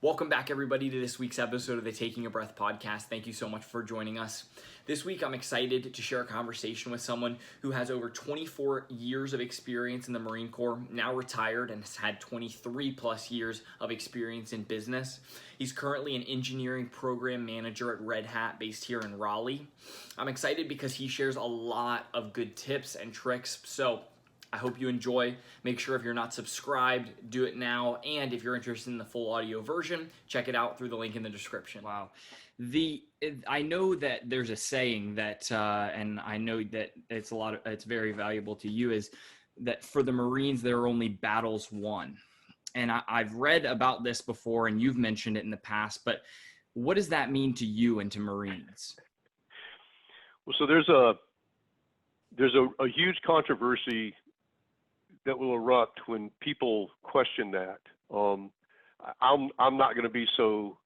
Welcome back, everybody, to this week's episode of the Taking a Breath podcast. Thank you so much for joining us. This week, I'm excited to share a conversation with someone who has over 24 years of experience in the Marine Corps, now retired, and has had 23 plus years of experience in business. He's currently an engineering program manager at Red Hat based here in Raleigh. I'm excited because he shares a lot of good tips and tricks. So I hope you enjoy. Make sure if you're not subscribed, do it now. And if you're interested in the full audio version, check it out through the link in the description. Wow. I know that there's a saying that, and I know that it's very valuable to you, is that for the Marines, there are only battles won. And I've read about this before, and you've mentioned it in the past, but what does that mean to you and to Marines? Well, so there's a huge controversy that will erupt when people question that. I'm not going to be so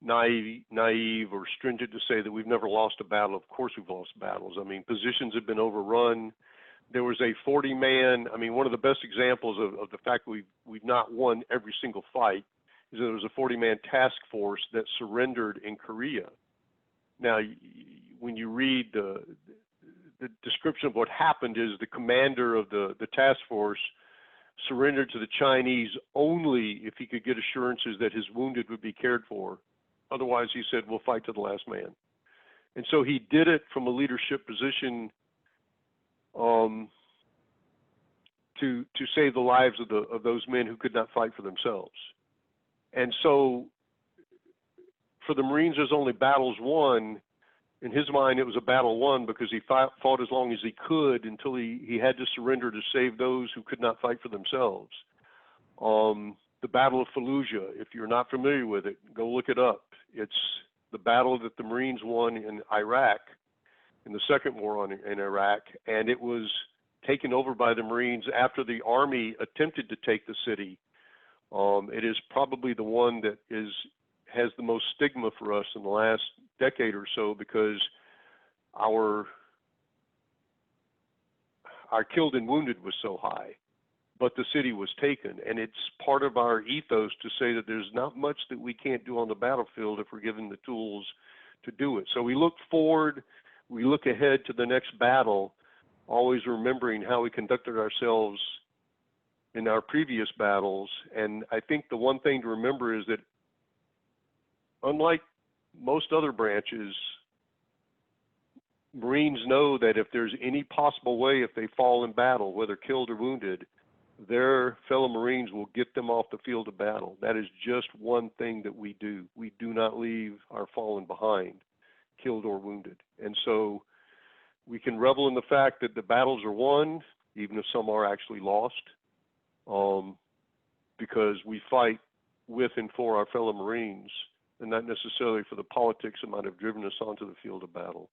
naive or stringent to say that we've never lost a battle. Of course, we've lost battles. I mean, positions have been overrun. There was a 40-man. I mean, one of the best examples of the fact that we've not won every single fight is that there was a 40-man task force that surrendered in Korea. Now, when you read the description of what happened, is the commander of the task force surrendered to the Chinese only if he could get assurances that his wounded would be cared for. Otherwise, he said, we'll fight to the last man. And so he did it from a leadership position to save the lives of those men who could not fight for themselves. And so for the Marines, there's only battles won. In his mind, it was a battle won because he fought as long as he could until he had to surrender to save those who could not fight for themselves. The Battle of Fallujah, if you're not familiar with it, go look it up. It's the battle that the Marines won in Iraq, in the second war in Iraq, and it was taken over by the Marines after the Army attempted to take the city. It is probably the one that has the most stigma for us in the last decade or so, because our killed and wounded was so high, but the city was taken. And it's part of our ethos to say that there's not much that we can't do on the battlefield if we're given the tools to do it. So we look forward, we look ahead to the next battle, always remembering how we conducted ourselves in our previous battles. And I think the one thing to remember is that unlike most other branches, Marines know that if there's any possible way, if they fall in battle, whether killed or wounded, their fellow Marines will get them off the field of battle. That is just one thing that we do. We do not leave our fallen behind, killed or wounded. And so we can revel in the fact that the battles are won, even if some are actually lost, because we fight with and for our fellow Marines, and not necessarily for the politics that might have driven us onto the field of battle.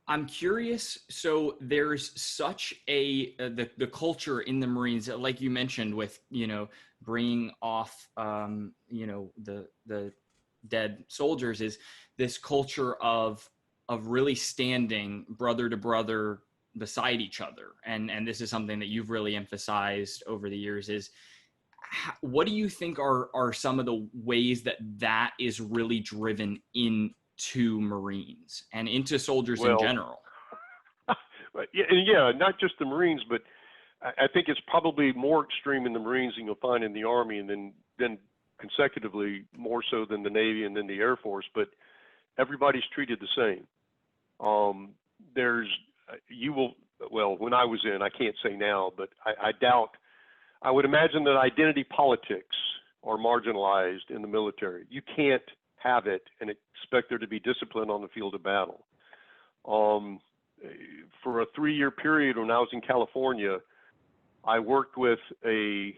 I'm curious. So there's such the culture in the Marines, like you mentioned, with bringing off the dead soldiers, is this culture of really standing brother to brother beside each other, and this is something that you've really emphasized over the years. Is what do you think are some of the ways that is really driven into Marines and into soldiers in general? Yeah, not just the Marines, but I think it's probably more extreme in the Marines than you'll find in the Army, and then consecutively more so than the Navy and then the Air Force. But everybody's treated the same. When I was in, I can't say now, but I doubt. I would imagine that identity politics are marginalized in the military. You can't have it and expect there to be discipline on the field of battle. For a 3-year period when I was in California, I worked with a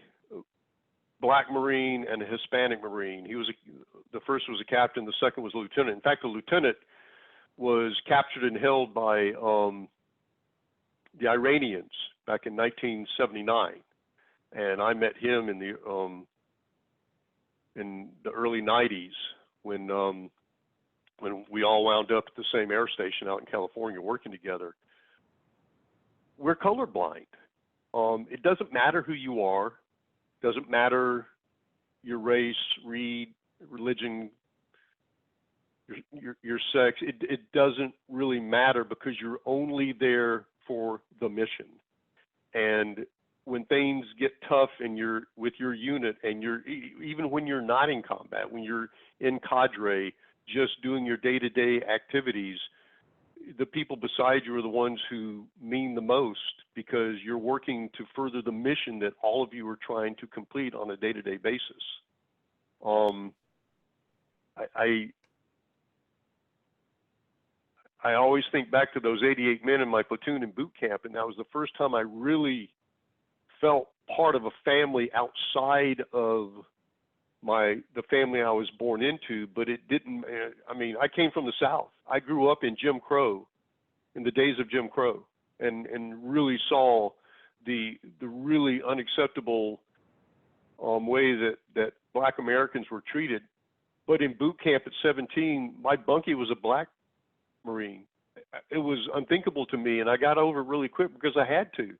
Black Marine and a Hispanic Marine. The first was a captain, the second was a lieutenant. In fact, the lieutenant was captured and held by the Iranians back in 1979. And I met him in the early 90s when we all wound up at the same air station out in California working together. We're colorblind. It doesn't matter who you are. Doesn't matter your race, religion, your sex. It doesn't really matter because you're only there for the mission. And when things get tough and you're with your unit, and even when you're not in combat, when you're in cadre, just doing your day-to-day activities, the people beside you are the ones who mean the most, because you're working to further the mission that all of you are trying to complete on a day-to-day basis. I always think back to those 88 men in my platoon in boot camp, and that was the first time I really felt part of a family outside of the family I was born into. But it didn't, I mean, I came from the South. I grew up in Jim Crow, in the days of Jim Crow, and really saw the really unacceptable way that Black Americans were treated. But in boot camp at 17, my bunkie was a Black Marine. It was unthinkable to me, and I got over it really quick because I had to.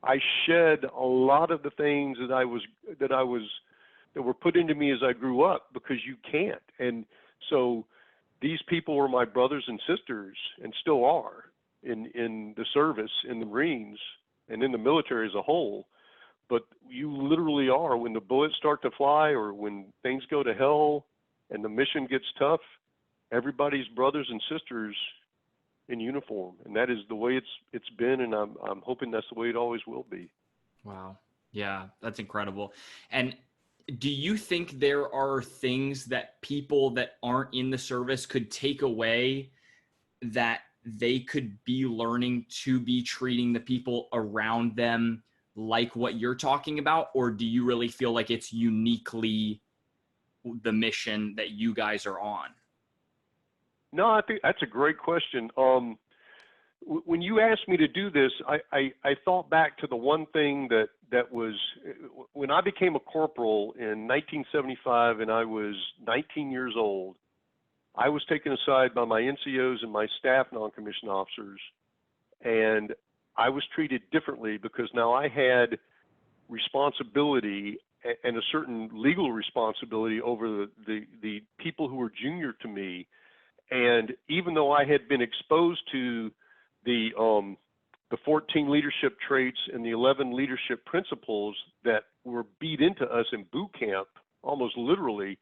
I shed a lot of the things that were put into me as I grew up, because you can't. And so these people were my brothers and sisters, and still are, in the service, in the Marines, and in the military as a whole. But you literally are, when the bullets start to fly, or when things go to hell and the mission gets tough, everybody's brothers and sisters in uniform. And that is the way it's been, and I'm hoping that's the way it always will be. Wow. Yeah, that's incredible. And do you think there are things that people that aren't in the service could take away, that they could be learning to be treating the people around them like what you're talking about? Or do you really feel like it's uniquely the mission that you guys are on? No, I think that's a great question. When you asked me to do this, I thought back to the one thing that was, when I became a corporal in 1975 and I was 19 years old, I was taken aside by my NCOs and my staff non-commissioned officers, and I was treated differently because now I had responsibility and a certain legal responsibility over the people who were junior to me. And even though I had been exposed to the 14 leadership traits and the 11 leadership principles that were beat into us in boot camp, almost literally,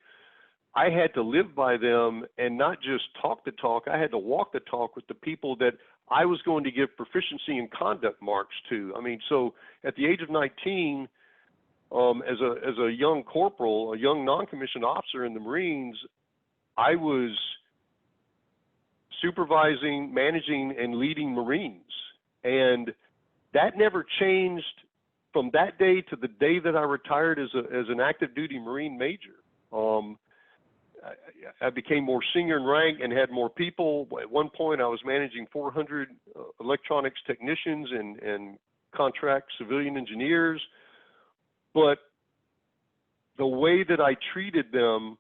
I had to live by them, and not just talk the talk. I had to walk the talk with the people that I was going to give proficiency and conduct marks to. I mean, so at the age of 19, as a young corporal, a young non-commissioned officer in the Marines, I was supervising, managing, and leading Marines. And that never changed from that day to the day that I retired as an active duty Marine major. I became more senior in rank and had more people. At one point, I was managing 400 electronics technicians and contract civilian engineers. But the way that I treated them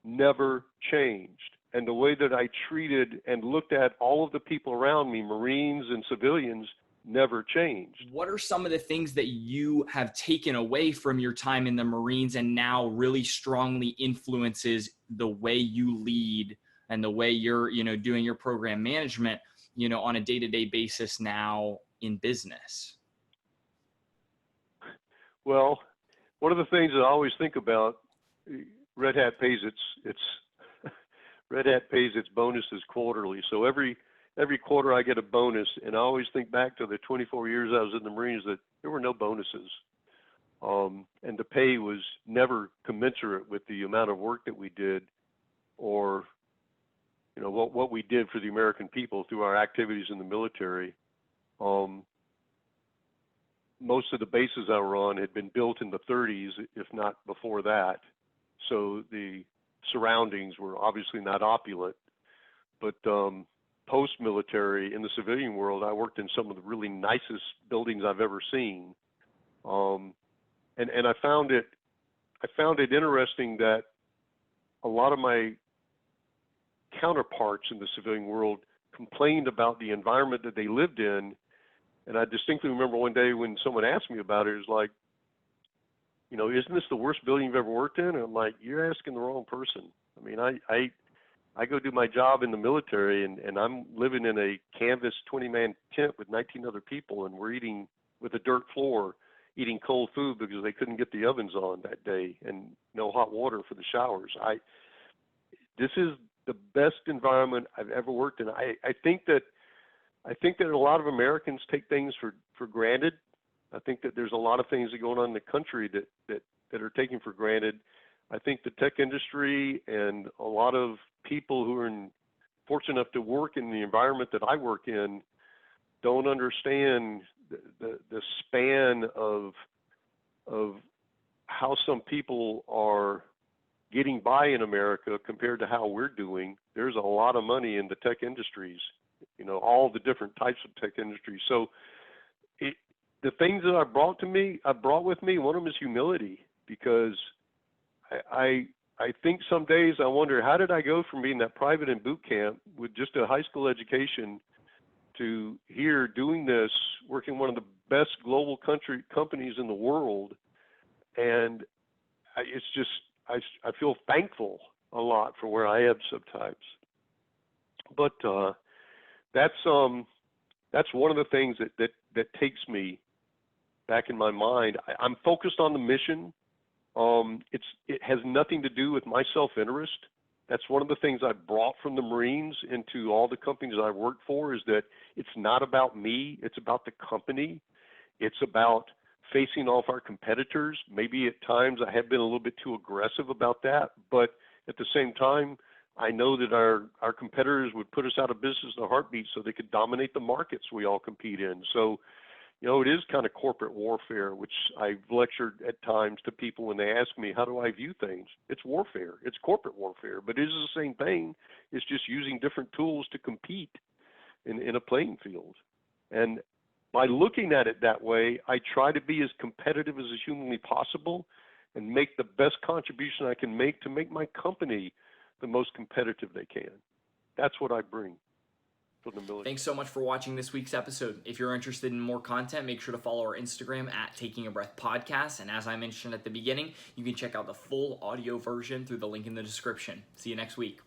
never changed. And the way that I treated and looked at all of the people around me, Marines and civilians, never changed. What are some of the things that you have taken away from your time in the Marines and now really strongly influences the way you lead and the way you're, doing your program management, on a day-to-day basis now in business? Well, one of the things that I always think about, Red Hat pays its bonuses quarterly. So every quarter I get a bonus, and I always think back to the 24 years I was in the Marines that there were no bonuses. And the pay was never commensurate with the amount of work that we did, or what we did for the American people through our activities in the military. Most of the bases I were on had been built in the 30s, if not before that. So the surroundings were obviously not opulent. But post-military, in the civilian world, I worked in some of the really nicest buildings I've ever seen. And I found it interesting that a lot of my counterparts in the civilian world complained about the environment that they lived in. And I distinctly remember one day when someone asked me about it, it was like, isn't this the worst building you've ever worked in? And I'm like, you're asking the wrong person. I mean, I go do my job in the military, and I'm living in a canvas 20-man tent with 19 other people, and we're eating with a dirt floor, eating cold food because they couldn't get the ovens on that day, and no hot water for the showers. This is the best environment I've ever worked in. I think that a lot of Americans take things for granted. I think that there's a lot of things that are going on in the country that are taken for granted. I think the tech industry and a lot of people who are fortunate enough to work in the environment that I work in don't understand the span of how some people are getting by in America compared to how we're doing. There's a lot of money in the tech industries, all the different types of tech industries. So the things that I brought with me, one of them is humility, because I think some days I wonder, how did I go from being that private in boot camp with just a high school education to here doing this, working one of the best global companies in the world. And it's just, I feel thankful a lot for where I am sometimes. But that's one of the things that takes me back in my mind. I'm focused on the mission. It has nothing to do with my self-interest. That's one of the things I brought from the Marines into all the companies I worked for, is that it's not about me, it's about the company. It's about facing off our competitors. Maybe at times I have been a little bit too aggressive about that, but at the same time, I know that our competitors would put us out of business in a heartbeat so they could dominate the markets we all compete in. So, it is kind of corporate warfare, which I've lectured at times to people when they ask me, how do I view things? It's warfare. It's corporate warfare, but it is the same thing. It's just using different tools to compete in a playing field. And by looking at it that way, I try to be as competitive as humanly possible and make the best contribution I can make to make my company the most competitive they can. That's what I bring. Thanks so much for watching this week's episode. If you're interested in more content, make sure to follow our Instagram at Taking a Breath Podcast. And as I mentioned at the beginning, you can check out the full audio version through the link in the description. See you next week.